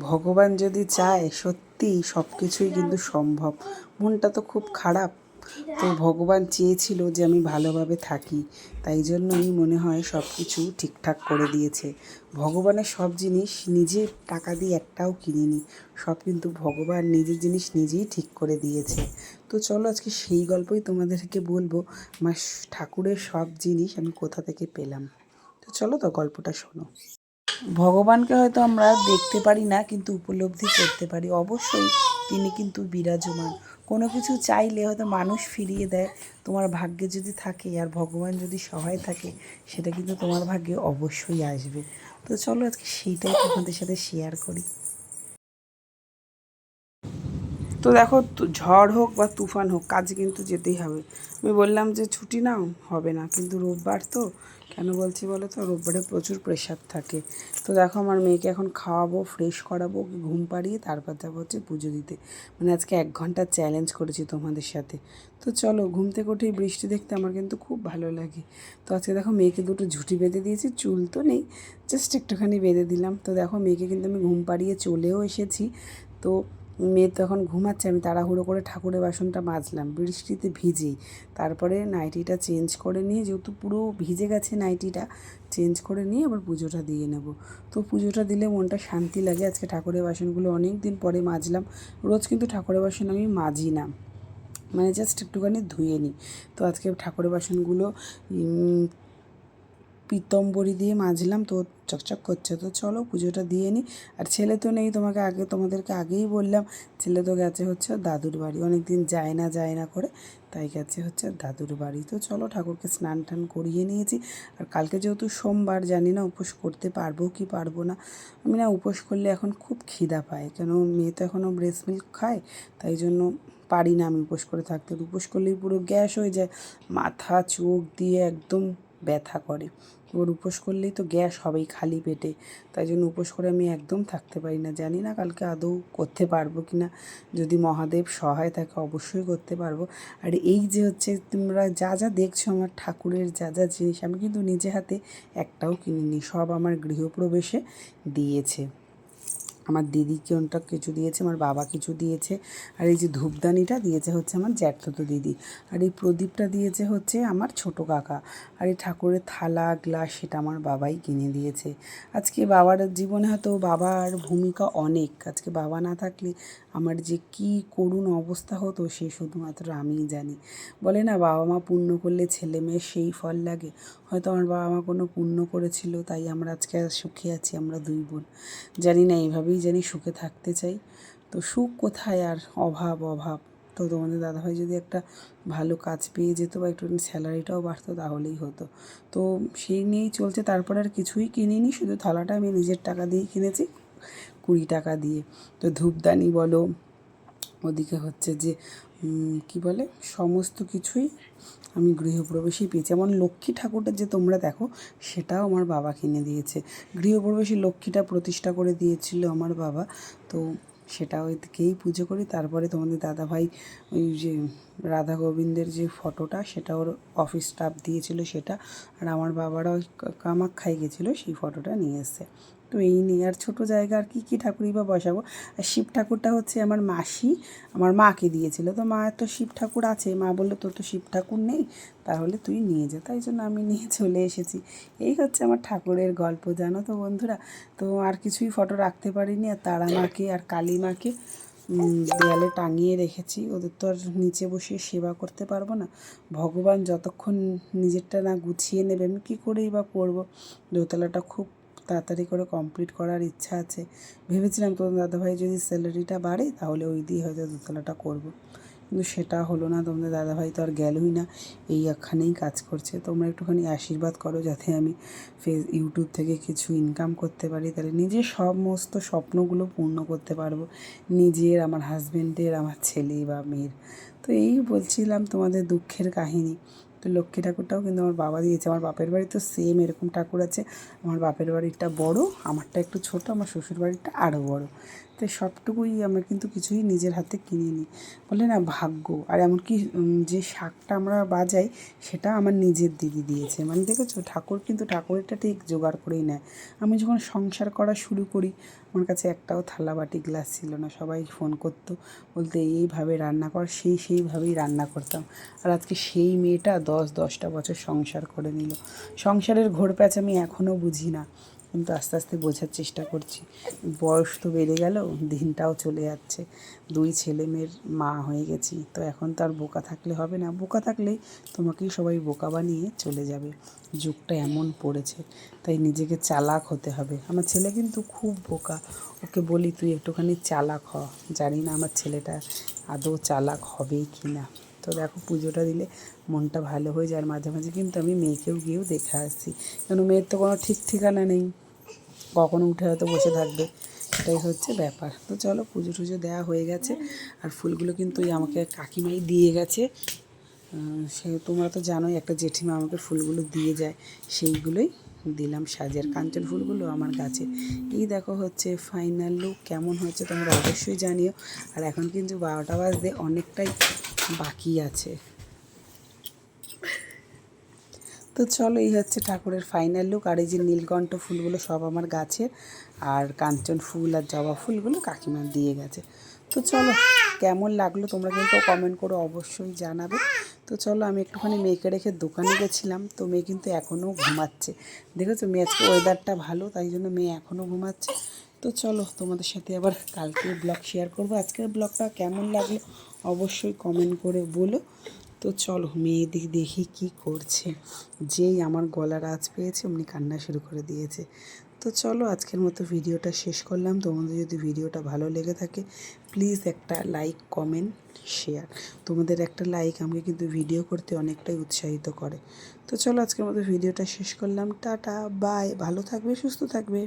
ভগবান যদি চায় সত্যি সব কিছুই কিন্তু সম্ভব। মনটা তো খুব খারাপ, তো ভগবান চেয়েছিল যে আমি ভালোভাবে থাকি, তাই জন্যই মনে হয় সব কিছু ঠিকঠাক করে দিয়েছে। ভগবানের সব জিনিস নিজের টাকা দিয়ে একটাও কিনিনি, সব কিন্তু ভগবান নিজের জিনিস নিজেই ঠিক করে দিয়েছে। তো চলো আজকে সেই গল্পই তোমাদেরকে বলবো, আমার ঠাকুরের সব জিনিস আমি কোথা থেকে পেলাম। তো চলো তো গল্পটা শোনো। ভগবানকে হয়তো আমরা দেখতে পারি না, কিন্তু উপলব্ধি করতে পারি। অবশ্যই তিনি কিন্তু বিরাজমান। কোনো কিছু চাইলে হয়তো মানুষ ফিরিয়ে দেয়, তোমার ভাগ্যে যদি থাকে আর ভগবান যদি সহায় থাকে, সেটা কিন্তু তোমার ভাগ্যে অবশ্যই আসবে। তো চলো আজকে সেইটাই তোমাদের সাথে শেয়ার করি। তো দেখো, ঝড় হোক বা তুফান হোক, কাজে কিন্তু যেতেই হবে। আমি বললাম যে ছুটি নাও, হবে না, কিন্তু রোববার তো। কেন বলছি বলো তো, রোববারে প্রচুর প্রেশার থাকে। তো দেখো, আমার মেয়েকে এখন খাওয়াবো, ফ্রেশ করাবো, ঘুম পাড়িয়ে তারপর যাবো হচ্ছে পুজো দিতে। মানে আজকে 1 ঘন্টা চ্যালেঞ্জ করেছি তোমাদের সাথে। তো চলো, ঘুম থেকে উঠেই বৃষ্টি দেখতে আমার কিন্তু খুব ভালো লাগে। তো আজকে দেখো, মেয়েকে দুটো ঝুঁটি বেঁধে দিয়েছি, চুল তো নেই, জাস্ট একটুখানি বেঁধে দিলাম। তো দেখো, মেয়েকে কিন্তু আমি ঘুম পাড়িয়ে চলেও এসেছি। তো মেয়ে তখন ঘুমাচ্ছে, আমি তাড়াহুড়ো করে ঠাকুরের বাসনটা মাজলাম বৃষ্টিতে ভিজেই। তারপরে নাইটিটা চেঞ্জ করে নিয়ে, যেহেতু পুরো ভিজে গেছে নাইটিটা, চেঞ্জ করে নিয়ে আবার পুজোটা দিয়ে নেব। তো পুজোটা দিলে মনটা শান্তি লাগে। আজকে ঠাকুরের বাসনগুলো অনেক দিন পরে মাজলাম। রোজ কিন্তু ঠাকুরের বাসন আমি মাজি না, মানে জাস্ট একটুখানি ধুয়ে নিই। তো আজকে ঠাকুরের বাসনগুলো পিতম্বরী দিয়ে মাজলাম, তো চকচক করছে। তো চলো পুজোটা দিয়ে নিই। আর ছেলে তো নেই, তোমাদেরকে আগেই বললাম, ছেলে তো গেছে হচ্ছে দাদুর বাড়ি, অনেক দিন যায় না করে, তাই গেছে হচ্ছে দাদুর বাড়ি। তো চলো, ঠাকুরকে স্নান টান করিয়ে নিয়েছি। আর কালকে যেহেতু সোমবার, জানি না উপোস করতে পারবো কি পারবো না। আমি না উপোস করলে এখন খুব খিদা পায়, কেন মেয়ে তো এখনও ব্রেস্ট মিল্ক খায়, তাই জন্য পারি না আমি উপোস করে থাকতে। উপোস করলেই পুরো গ্যাস হয়ে যায়, মাথা চোখ দিয়ে একদম ব্যথা করে। ওর উপোস করলেই তো গ্যাস হবেই খালি পেটে, তাই জন্য উপোস করে আমি একদম থাকতে পারি না। জানি না কালকে আদৌ করতে পারবো কি না, যদি মহাদেব সহায় থাকে অবশ্যই করতে পারবো। আর এই যে হচ্ছে তোমরা যা যা দেখছো আমার ঠাকুরের যা যা জিনিস, আমি কিন্তু নিজে হাতে একটাও কিনিনি, সব আমার গৃহপ্রবেশে দিয়েছে। আমার দিদি কোনটা কিছু দিয়েছে, আমার বাবা কিছু দিয়েছে। আর এই যে ধূপদানিটা দিয়েছে হচ্ছে আমার জ্যাঠতো দিদি। আর এই প্রদীপটা দিয়েছে হচ্ছে আমার ছোটো কাকা। আর এই ঠাকুরের থালা গ্লাস সেটা আমার বাবাই কিনে দিয়েছে। আজকে বাবার জীবনে হয়তো বাবার ভূমিকা অনেক। আজকে বাবা না থাকলে আমার যে কী করুণ অবস্থা হতো সে শুধুমাত্র আমিই জানি। বলে না, বাবা মা পুণ্য করলে ছেলে মেয়ের সেই ফল লাগে। হয়তো আমার বাবা মা কোনো পুণ্য করেছিল, তাই আমরা আজকে সুখে আছি, আমরা 2 বোন। জানি না, এইভাবেই জানি সুখে থাকতে চাই। তো সুখ কোথায় আর, অভাব অভাব। তো তোমাদের দাদাভাই যদি একটা ভালো কাজ পেয়ে যেত বা একটুখানি স্যালারিটাও বাড়তো তাহলেই হতো। তো সেই নিয়েই চলছে। তারপরে আর কিছুই কিনিনি, শুধু থালাটা আমি নিজের টাকা দিয়েই কিনেছি, 20 টাকা দিয়ে। তো ধূপদানি বলো, ওদিকে হচ্ছে যে কী বলে, সমস্ত কিছুই আমি গৃহপ্রবেশেই পেয়েছি। যেমন লক্ষ্মী ঠাকুরটা যে তোমরা দেখো, সেটাও আমার বাবা কিনে দিয়েছে। গৃহপ্রবেশে লক্ষ্মীটা প্রতিষ্ঠা করে দিয়েছিল আমার বাবা, তো সেটা ওইদিকেই পুজো করি। তারপরে তোমাদের দাদাভাই ওই যে রাধা গোবিন্দের যে ফটোটা, সেটা ওর অফিস স্টাফ দিয়েছিল সেটা। আর আমার বাবারা ওই কামাখ্যায় গেছিলো, সেই ফটোটা নিয়ে এসছে। তো এই নিয়ে আর ছোটো জায়গা আর কী ঠাকুরই বা বসাবো। আর শিব ঠাকুরটা হচ্ছে আমার মাসি আমার মাকে দিয়েছিল। তো মায়ের তো শিব ঠাকুর আছে, মা বললো তোর তো শিব ঠাকুর নেই, তাহলে তুই নিয়ে যা। তাই জন্য আমি নিয়ে চলে এসেছি। এই হচ্ছে আমার ঠাকুরের গল্প, জানো তো বন্ধুরা। তো আর কিছুই ফটো রাখতে পারিনি। আর তারা মাকে আর কালী মাকে দেয়ালে টাঙিয়ে রেখেছি, ওদের তো আর নিচে বসিয়ে সেবা করতে পারবো না। ভগবান যতক্ষণ নিজেরটা না গুছিয়ে নেবে, আমি কী করেই বা করবো। দোতলাটা খুব তাড়াতাড়ি করে কমপ্লিট করার ইচ্ছা আছে। ভেবেছিলাম তোমার দাদাভাই যদি স্যালারিটা বাড়ে তাহলে ওই দিয়ে হয়তো দোতলাটা করবো, কিন্তু সেটা হলো না। তোমাদের দাদাভাই তো আর গেলই না, এই একখানেই কাজ করছে। তোমরা একটুখানি আশীর্বাদ করো যাতে আমি ইউটিউব থেকে কিছু ইনকাম করতে পারি, তাহলে নিজের সমস্ত স্বপ্নগুলো পূর্ণ করতে পারবো, নিজের, আমার হাজব্যান্ডের, আমার ছেলে বা মেয়ের। তো এই বলছিলাম তোমাদের দুঃখের কাহিনী। তো লক্ষ্মী ঠাকুরটাও কিন্তু আমার বাবা দিয়েছে। আমার বাপের বাড়ি তো সেম এরকম ঠাকুর আছে। আমার বাপের বাড়িটা বড়, আমারটা একটু ছোট, আমার শ্বশুর বাড়িটা আরও বড়। তো সবটুকুই আমরা কিন্তু কিছুই নিজের হাতে কিনিনি, বলে না ভাগ্য। আর এমনকি যে শাঁখটা আমরা বাজাই সেটা আমার নিজের দিদি দিয়েছে। মানে দেখেছো, ঠাকুর কিন্তু ঠাকুরেরটা ঠিক জোগাড় করেই নেয়। আমি যখন সংসার করা শুরু করি, আমার কাছে একটাও থালা বাটি গ্লাস ছিল না। সবাই ফোন করতো, বলতে এইভাবে রান্না কর, সেইভাবেই রান্না করতাম। আর আজকে সেই মেয়েটা 10টা বছর সংসার করে নিল। সংসারের ঘোরপ্যাচ আমি এখনও বুঝি না, কিন্তু আস্তে আস্তে বোঝার চেষ্টা করছি। বয়স তো বেড়ে গেল, দিনটাও চলে যাচ্ছে, 2 ছেলে মেয়ের মা হয়ে গেছি। তো এখন তো আর বোকা থাকলে হবে না, বোকা থাকলেই তোমাকেই সবাই বোকা বানিয়ে চলে যাবে। যুগটা এমন পড়েছে, তাই নিজেকে চালাক হতে হবে। আমার ছেলে কিন্তু খুব বোকা, ওকে বলি তুই একটুখানি চালাক হ। জানি না আমার ছেলেটা আদৌ চালাক হবেই কি না। তো দেখো, পুজোটা দিলে মনটা ভালো হয়ে যায়। আর মাঝে মাঝে কিন্তু আমি মেয়েকেও গিয়েও দেখে আসছি, কেন মেয়ের তো কোনো ঠিক ঠিকানা নেই, কখনো উঠে হয়তো বসে থাকবে, এটাই হচ্ছে ব্যাপার। তো চলো, পুজো টুজো দেওয়া হয়ে গেছে। আর ফুলগুলো কিন্তু ওই আমাকে কাকিমাই দিয়ে গেছে। সে তোমরা তো জানোই, একটা জেঠিমা আমাকে ফুলগুলো দিয়ে যায়, সেইগুলোই দিলাম সাজের। কাঞ্চন ফুলগুলো আমার গাছে। এই দেখো হচ্ছে ফাইনাল লুক, কেমন হচ্ছে তোমরা অবশ্যই জানিও। আর এখন কিন্তু 12টা বাজতে অনেকটাই বাকি আছে। তো চলো, এই হচ্ছে ঠাকুরের ফাইনাল লুক। আর এই যে নীলকণ্ঠ ফুলগুলো সব আমার গাছের, আর কাঞ্চন ফুল আর জবা ফুলগুলো কাকিমা দিয়ে গেছে। তো চলো, কেমন লাগলো তোমরা কিন্তু কমেন্ট করে অবশ্যই জানাবে। তো চলো, আমি একটুখানি মেয়েকে রেখে দোকানে গেছিলাম, তো মেয়ে কিন্তু এখনও ঘুমাচ্ছে। দেখেছো, মেয়ে আজকে ওয়েদারটা ভালো, তাই জন্য মেয়ে এখনও ঘুমাচ্ছে। তো চলো, তোমাদের সাথে আবার কালকে ব্লগ শেয়ার করবো। আজকের ব্লগটা কেমন লাগলো অবশ্যই কমেন্ট করে বলো। তো চলো, মেয়ে দেখি কী করছে, যেই আমার গলার আঁচ পেয়েছে অমনি কান্না শুরু করে দিয়েছে। তো চলো, আজকের মতো ভিডিওটা শেষ করলাম। তোমাদের যদি ভিডিওটা ভালো লেগে থাকে, প্লিজ একটা লাইক, কমেন্ট, শেয়ার। তোমাদের একটা লাইক আমাকে কিন্তু ভিডিও করতে অনেকটাই উৎসাহিত করে। তো চলো, আজকের মতো ভিডিওটা শেষ করলাম। টাটা, বাই, ভালো থাকবে, সুস্থ থাকবে।